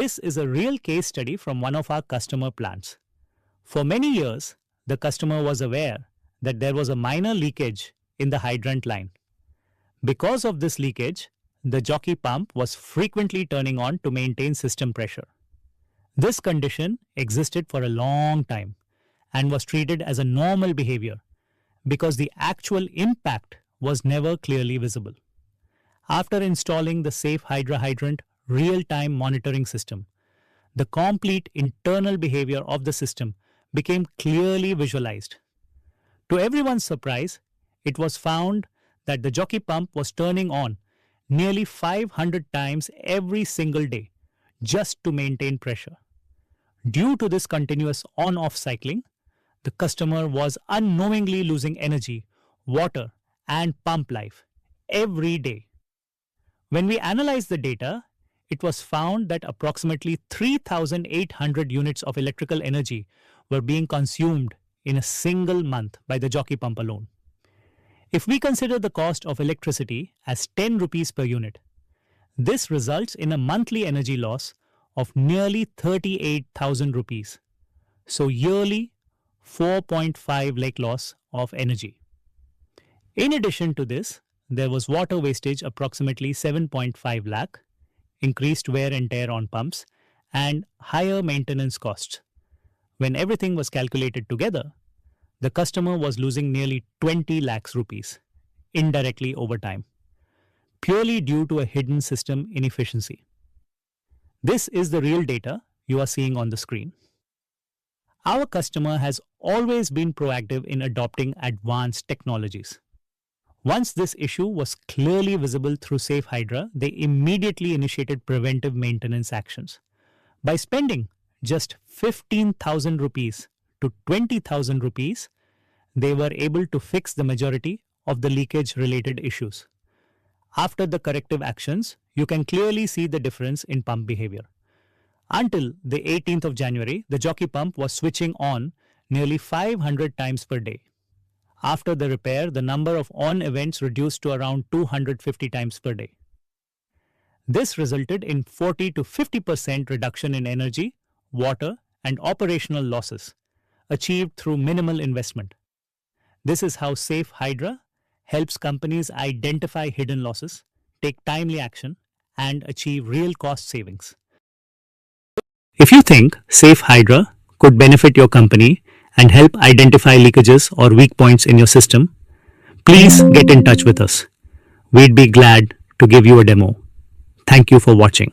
This is a real case study from one of our customer plants. For many years, the customer was aware that there was a minor leakage in the hydrant line. Because of this leakage, the jockey pump was frequently turning on to maintain system pressure. This condition existed for a long time and was treated as a normal behavior because the actual impact was never clearly visible. After installing the Safe Hydra Hydrant real-time monitoring system, the complete internal behavior of the system became clearly visualized. To everyone's surprise, it was found that the jockey pump was turning on nearly 500 times every single day just to maintain pressure. Due to this continuous on-off cycling, the customer was unknowingly losing energy, water, and pump life every day. When we analyzed the data, it was found that approximately 3,800 units of electrical energy were being consumed in a single month by the jockey pump alone. If we consider the cost of electricity as 10 rupees per unit, this results in a monthly energy loss of nearly 38,000 rupees. So yearly 4.5 lakh loss of energy. In addition to this, there was water wastage approximately 7.5 lakh, increased wear and tear on pumps, and higher maintenance costs. When everything was calculated together, the customer was losing nearly 20 lakhs rupees indirectly over time, purely due to a hidden system inefficiency. This is the real data you are seeing on the screen. Our customer has always been proactive in adopting advanced technologies. Once this issue was clearly visible through Safe Hydra, they immediately initiated preventive maintenance actions. By spending just 15,000 rupees to 20,000 rupees, they were able to fix the majority of the leakage-related issues. After the corrective actions, you can clearly see the difference in pump behavior. Until the 18th of January, the jockey pump was switching on nearly 500 times per day. After the repair, the number of on events reduced to around 250 times per day. This resulted in 40 to 50% reduction in energy, water, and operational losses, achieved through minimal investment. This is how Safe Hydra helps companies identify hidden losses, take timely action, and achieve real cost savings. If you think Safe Hydra could benefit your company and help identify leakages or weak points in your system, please get in touch with us. We'd be glad to give you a demo. Thank you for watching.